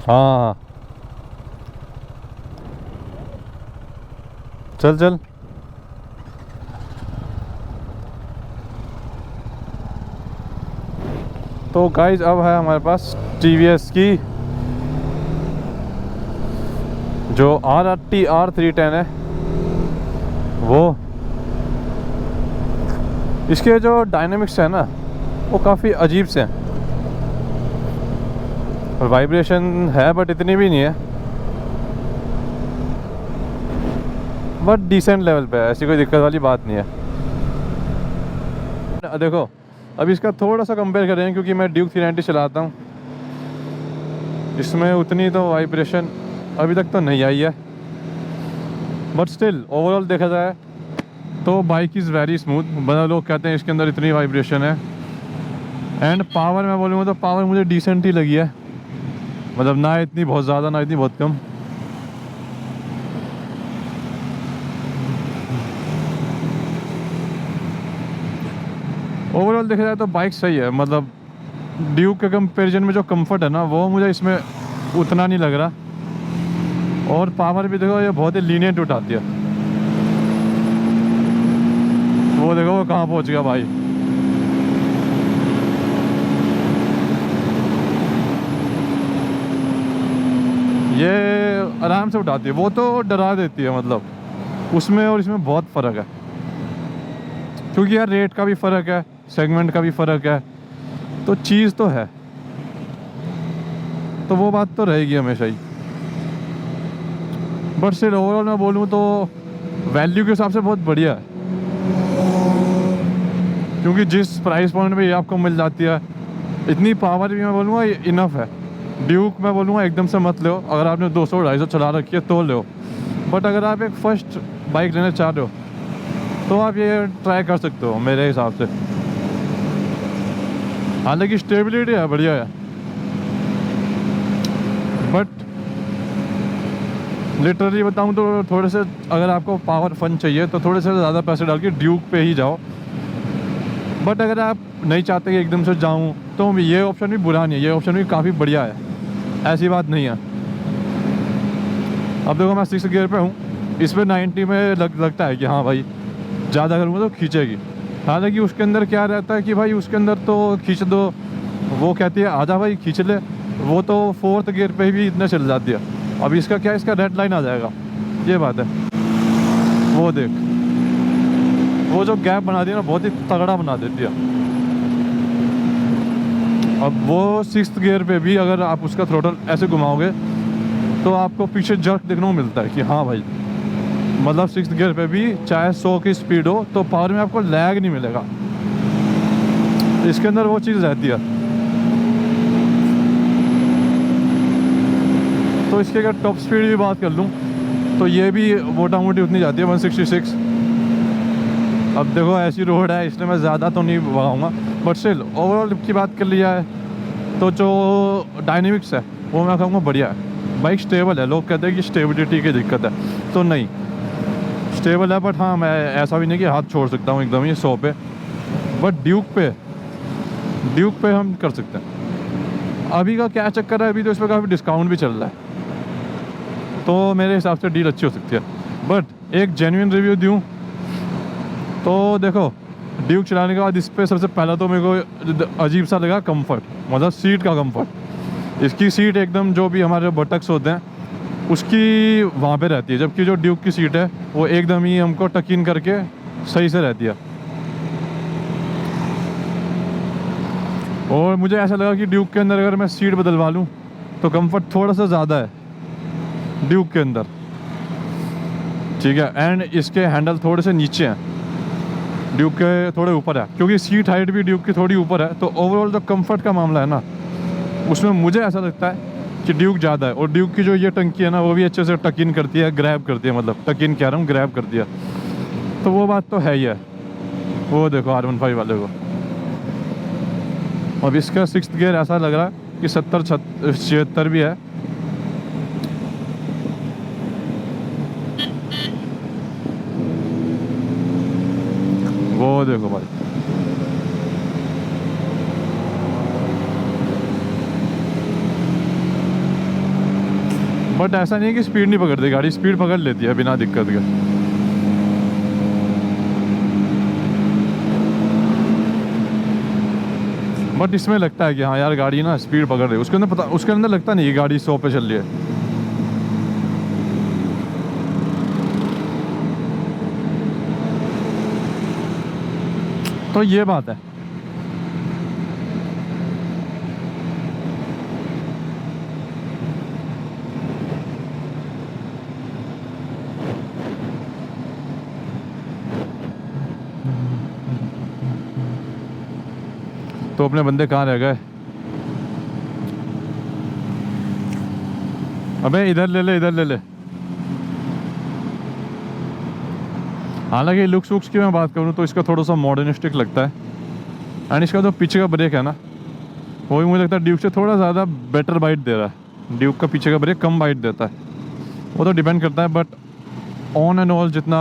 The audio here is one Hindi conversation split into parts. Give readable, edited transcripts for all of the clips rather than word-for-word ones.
हाँ चल चल। तो गाइज अब है हमारे पास TVS की जो RRT R310 है वो। इसके जो डायनेमिक्स है ना वो काफ़ी अजीब से हैं। और वाइब्रेशन है बट इतनी भी नहीं है, बट डिसेंट लेवल पे है, ऐसी कोई दिक्कत वाली बात नहीं है। देखो अभी इसका थोड़ा सा कंपेयर करें, क्योंकि मैं ड्यूक 390 चलाता हूँ, इसमें उतनी तो वाइब्रेशन अभी तक तो नहीं आई है, बट स्टिल ओवरऑल देखा जाए तो बाइक इज़ वेरी स्मूथ। बड़ा लोग कहते हैं इसके अंदर इतनी वाइब्रेशन है। एंड पावर मैं बोलूँगा तो पावर मुझे डिसेंट ही लगी है, मतलब ना इतनी बहुत ज़्यादा ना इतनी बहुत कम। ओवरऑल देखा जाए तो बाइक सही है, मतलब ड्यूक के कंपैरिजन में जो कंफर्ट है ना वो मुझे इसमें उतना नहीं लग रहा। और पावर भी देखो ये बहुत ही लीनियंट उठाती है। वो देखो वो कहाँ पहुँच गया भाई। ये आराम से उठाती है, वो तो डरा देती है, मतलब उसमें और इसमें बहुत फ़र्क है, क्योंकि यार रेट का भी फ़र्क है, सेगमेंट का भी फ़र्क है, तो चीज़ तो है, तो वो बात तो रहेगी हमेशा ही। बट सिर्फ ओवरऑल मैं बोलूँ तो वैल्यू के हिसाब से बहुत बढ़िया है, क्योंकि जिस प्राइस पॉइंट में ये आपको मिल जाती है, इतनी पावर भी मैं बोलूँगा इनफ है। ड्यूक मैं बोलूँगा एकदम से मत लो, अगर आपने 200-250 चला रखी है तो लो, बट अगर आप एक फर्स्ट बाइक लेना चाह रहे हो तो आप ये ट्राई कर सकते हो मेरे हिसाब से। हालांकि स्टेबिलिटी है बढ़िया है, बट लिटरली बताऊं तो थोड़े से अगर आपको पावर फन चाहिए तो थोड़े से ज़्यादा पैसे डाल के ड्यूक पे ही जाओ। बट अगर आप नहीं चाहते कि एकदम से जाऊं तो ये ऑप्शन भी बुरा नहीं है, ये ऑप्शन भी काफ़ी बढ़िया है, ऐसी बात नहीं है। अब देखो मैं 6 गियर पे हूँ, इसमें 90 में लगता है कि हाँ भाई ज़्यादा करूँगा तो खींचेगी। हालांकि उसके अंदर क्या रहता है कि भाई उसके अंदर तो खींच दो, वो कहती है आजा भाई खींच ले, वो तो 4th गियर पे भी इतना चल जाती है। अब इसका क्या, इसका रेड लाइन आ जाएगा, ये बात है। वो देख वो जो गैप बना दिया ना बहुत ही तगड़ा बना देती है। अब वो 6th गियर पे भी अगर आप उसका थ्रोटल ऐसे घुमाओगे तो आपको पीछे जर्क देखने को मिलता है कि हाँ भाई, मतलब 6th गियर पे भी चाहे 100 की स्पीड हो तो पावर में आपको लैग नहीं मिलेगा। इसके अंदर वो चीज़ रहती है। तो इसके अगर टॉप स्पीड की बात कर लूँ तो ये भी मोटा मोटी उतनी जाती है 166। अब देखो ऐसी रोड है इसलिए मैं ज़्यादा तो नहीं भगाऊँगा, बट स्टिल ओवरऑल की बात कर लिया है तो जो डायनेमिक्स है वो मैं कहूँगा बढ़िया है। बाइक स्टेबल है, लोग कहते हैं कि स्टेबिलिटी की दिक्कत है, तो नहीं स्टेबल है, बट हाँ मैं ऐसा भी नहीं कि हाथ छोड़ सकता हूँ एकदम ही 100 पे। बट ड्यूक पे हम कर सकते हैं। अभी का क्या चक्कर है, अभी तो इस पर काफ़ी डिस्काउंट भी चल रहा है, तो मेरे हिसाब से डील अच्छी हो सकती है। बट एक जेन्युइन रिव्यू दूँ तो देखो ड्यूक चलाने के बाद इस पर सबसे पहला तो मेरे को अजीब सा लगा कंफर्ट, मतलब सीट का कंफर्ट। इसकी सीट एकदम जो भी हमारे बटक्स होते हैं उसकी वहाँ पे रहती है, जबकि जो ड्यूक की सीट है वो एकदम ही हमको टक इन करके सही से रहती है। और मुझे ऐसा लगा कि ड्यूक के अंदर अगर मैं सीट बदलवा लूँ तो कंफर्ट थोड़ा सा ज़्यादा है ड्यूक के अंदर, ठीक है। एंड इसके हैंडल थोड़े से नीचे हैं, ड्यूक के थोड़े ऊपर है, क्योंकि सीट हाइट भी ड्यूक की थोड़ी ऊपर है। तो ओवरऑल जो कंफर्ट का मामला है ना उसमें मुझे ऐसा लगता है कि ड्यूक ज़्यादा है। और ड्यूक की जो ये टंकी है ना वो भी अच्छे से टक इन करती है, ग्रैब करती है, मतलब टक इन कह रहा हूँ, ग्रैब करती है, तो वो बात तो है ही है। वो देखो R15 वाले को। अब इसका 6th गियर ऐसा लग रहा है कि 70-76 भी है। वो देखो भाई, बट ऐसा नहीं है कि स्पीड नहीं पकड़ती गाड़ी, स्पीड पकड़ लेती है बिना दिक्कत के। बट इसमें लगता है कि हाँ यार गाड़ी ना स्पीड पकड़ रही है, उसके अंदर पता, उसके अंदर लगता नहीं कि गाड़ी 100 पे चल रही है। तो ये बात है। तो अपने बंदे कहाँ रह गए? अबे इधर ले ले, इधर ले ले। हालांकि लुक्स वुक्स की मैं बात करूँ तो इसका थोड़ा सा मॉडर्निस्टिक लगता है। एंड इसका जो पीछे का ब्रेक है ना, वो भी मुझे लगता है ड्यूक से थोड़ा ज़्यादा बेटर बाइट दे रहा है। ड्यूक का पीछे का ब्रेक कम बाइट देता है, वो तो डिपेंड करता है। बट ऑन एंड ऑल जितना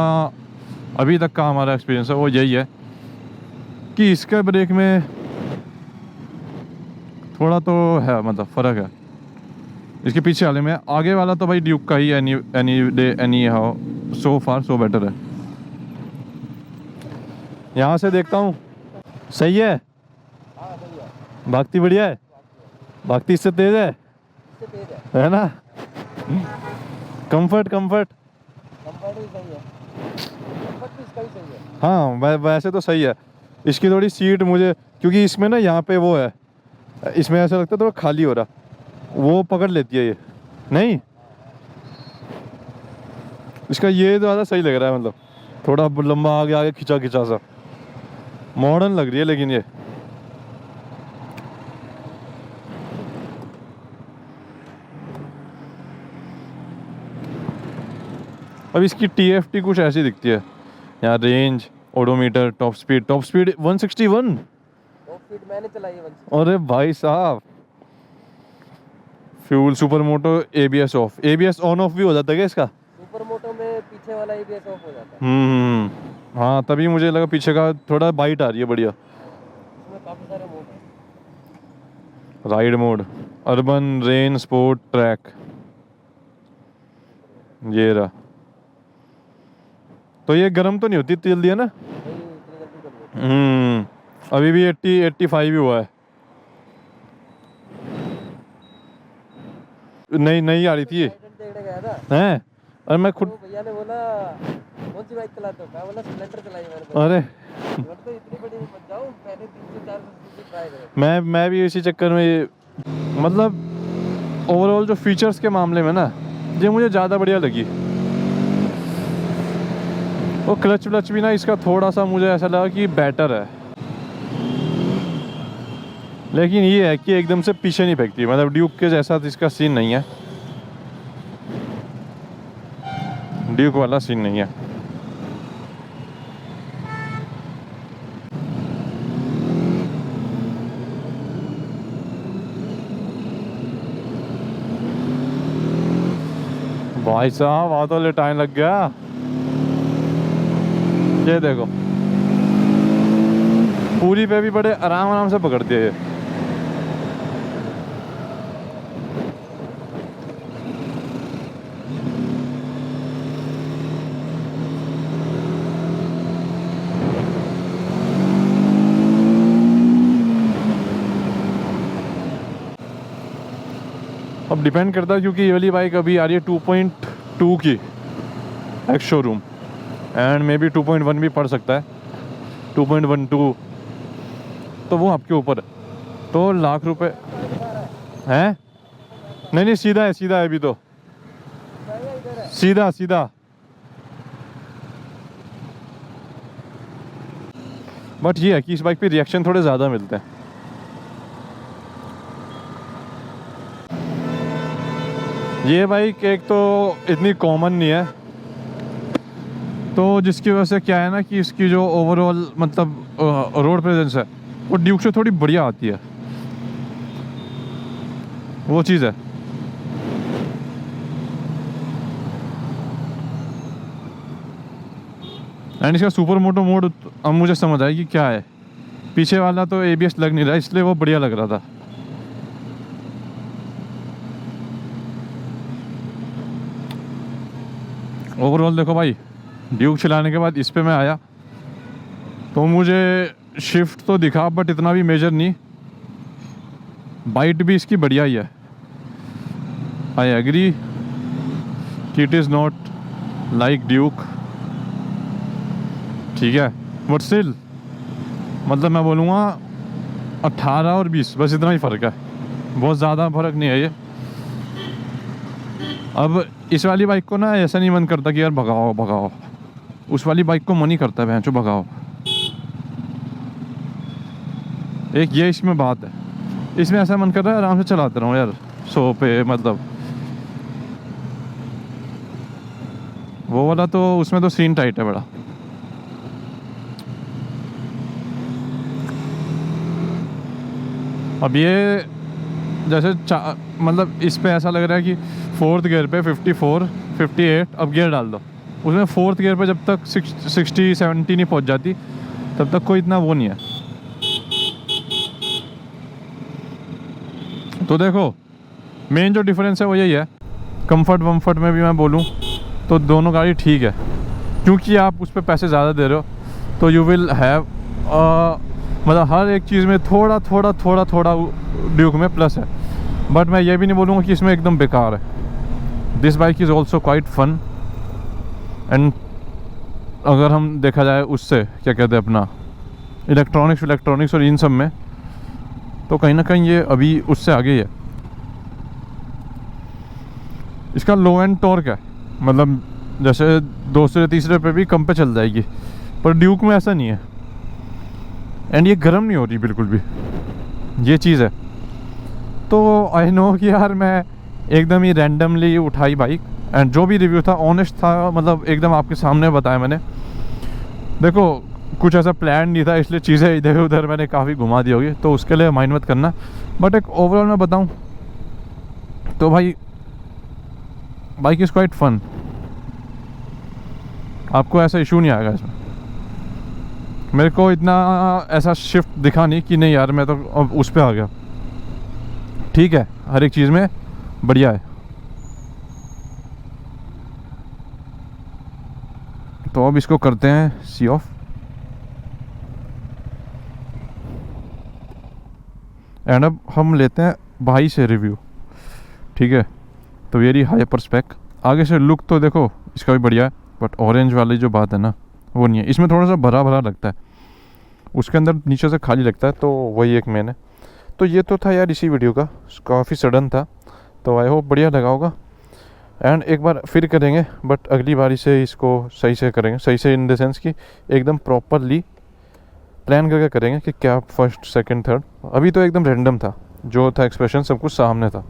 अभी तक का हमारा एक्सपीरियंस है वो यही है कि इसके ब्रेक में थोड़ा तो है, मतलब फ़र्क है इसके पीछे वाले में। आगे वाला तो भाई ड्यूक का ही any day anyhow, so far so better है। यहाँ से देखता हूँ, सही है, भागती बढ़िया है, भागती इससे तेज है ना? कंफर्ट कंफर्ट भी सही है, कंफर्ट भी इसका भी सही है। हाँ वैसे तो सही है। इसकी थोड़ी सीट मुझे, क्योंकि इसमें ना यहाँ पे वो है, इसमें ऐसा लगता है थोड़ा खाली हो रहा, वो पकड़ लेती है ये नहीं। इसका ये ज़्यादा सही लग रहा है, मतलब थोड़ा लंबा आगे आगे खिंचा खिंचा सा मॉडर्न लग रही है। लेकिन ये अब इसकी TFT कुछ ऐसी दिखती है यहाँ, range, odometer, top speed 161। Top speed मैंने चलाई है 160। अरे भाई साहब, fuel, super moto, ABS of, ABS on off भी हो जाता है क्या इसका? सुपर मोटो में पीछे वाला ABS ऑफ हो जाता है। हाँ तभी मुझे लगा पीछे का थोड़ा बाइट आ रही है बढ़िया। इसमें काफी सारे मोड हैं। Ride mode, urban, rain, sport, track, ये रहा। तो ये गर्म तो नहीं होती इतनी जल्दी है ना? नहीं, इतनी जल्दी कर लो। अभी भी 80-85 ही हुआ है। नहीं आ रही थी ये देखने गया था हैं, और मैं खुद, तो भैया ने बोला कौन सी बाइक चलाते हो? मैं बोला स्प्लेंडर चलाई मैंने। अरे तो इतनी बड़ी नहीं पहुंच जाऊं, पहले 300-400 ट्राई करो। मैं भी इसी चक्कर में ये, मतलब ओवरऑल जो फीचर्स के मामले में ना ये मुझे ज़्यादा बढ़िया लगी। वो क्लच व्लच भी ना इसका थोड़ा सा मुझे ऐसा लगा कि बेटर है, लेकिन ये है कि एकदम से पीछे नहीं फेंकती, मतलब ड्यूक के जैसा इसका सीन नहीं है, ड्यूक वाला सीन नहीं है। भाई साहब आ तो टाइम लग गया। ये देखो पूरी पे भी बड़े आराम से पकड़ती है ये। अब डिपेंड करता है क्योंकि ये वाली बाइक अभी आ रही है 2.2 की ex showroom, and may be 2.1 भी पड़ सकता है, 2.12, तो वो आपके ऊपर है। तो लाख रुपए हैं? नहीं सीधा है अभी तो, सीधा। बट ये है कि इस बाइक पे रिएक्शन थोड़े ज़्यादा मिलते हैं। ये बाइक एक तो इतनी कॉमन नहीं है, तो जिसकी वजह से क्या है ना कि इसकी जो ओवरऑल मतलब रोड प्रेजेंस है वो ड्यूक से थोड़ी बढ़िया आती है, वो चीज़ है। एंड इसका सुपर मोटो मोड अब मुझे समझ आया कि क्या है, पीछे वाला तो ABS लग नहीं रहा, इसलिए वो बढ़िया लग रहा था। ओवरऑल देखो भाई, ड्यूक चलाने के बाद इस पे मैं आया तो मुझे शिफ्ट तो दिखा बट इतना भी मेजर नहीं। बाइट भी इसकी बढ़िया ही है। आई एग्री कि it is not like Duke, ठीक है, बट स्टिल मतलब मैं बोलूँगा 18 और 20 बस इतना ही फ़र्क है, बहुत ज़्यादा फ़र्क नहीं है ये। अब इस वाली बाइक को ना ऐसा नहीं मन करता कि यार भगाओ भगाओ, उस वाली बाइक को मन ही करता है भैंचो भगाओ। एक ये इसमें बात है, इसमें ऐसा मन कर रहा है आराम से चलाते रहो यार, सो पे मतलब वो वाला तो उसमें तो सीन टाइट है बड़ा। अब ये जैसे मतलब इस पे ऐसा लग रहा है कि 4th गियर पे 54, 58 अब गियर डाल दो, उसमें 4th गियर पे जब तक 60, 70 नहीं पहुंच जाती तब तक कोई इतना वो नहीं है। तो देखो मेन जो डिफरेंस है वो यही है। कंफर्ट वम्फर्ट में भी मैं बोलूँ तो दोनों गाड़ी ठीक है, क्योंकि आप उस पर पैसे ज़्यादा दे रहे हो तो यू विल हैव मतलब हर एक चीज़ में थोड़ा थोड़ा थोड़ा थोड़ा ड्यूक में प्लस है। बट मैं ये भी नहीं बोलूँगा कि इसमें एकदम बेकार है। This bike is also quite fun and अगर हम देखा जाए उससे क्या कहते हैं अपना इलेक्ट्रॉनिक्स और इन सब में, तो कहीं ना कहीं ये अभी उससे आगे ही है। इसका लो एंड टॉर्क है, मतलब जैसे दूसरे तीसरे पे भी कम पे चल जाएगी, पर ड्यूक में ऐसा नहीं है। एंड ये गर्म नहीं हो रही बिल्कुल भी, ये चीज़ है। तो आई नो कि यार मैं एकदम ही रैंडमली उठाई बाइक, एंड जो भी रिव्यू था ऑनेस्ट था, मतलब एकदम आपके सामने बताया मैंने। देखो कुछ ऐसा प्लान नहीं था, इसलिए चीज़ें इधर उधर मैंने काफ़ी घुमा दी होगी, तो उसके लिए माइंड मत करना। बट एक ओवरऑल मैं बताऊं तो भाई बाइक इज़ क्वाइट फन, आपको ऐसा इशू नहीं आएगा इसमें। मेरे को इतना ऐसा शिफ्ट दिखा नहीं कि नहीं यार मैं तो अब उस पर आ गया, ठीक है, हर एक चीज़ में बढ़िया है। तो अब इसको करते हैं सी ऑफ एंड अब हम लेते हैं भाई से रिव्यू, ठीक है। तो वेरी हाइपर स्पेक, आगे से लुक तो देखो इसका भी बढ़िया है, बट ऑरेंज वाली जो बात है ना वो नहीं है। इसमें थोड़ा सा भरा भरा लगता है, उसके अंदर नीचे से खाली लगता है, तो वही एक मेन है। तो ये तो था यार इसी वीडियो का, काफ़ी सडन था, तो आई होप बढ़िया लगा होगा। एंड एक बार फिर करेंगे, बट अगली बारी से इसको सही से करेंगे, सही से इन द सेंस कि एकदम प्रॉपरली प्लान करके करेंगे कि क्या फर्स्ट सेकंड थर्ड। अभी तो एकदम रैंडम था, जो था एक्सप्रेशन सब कुछ सामने था।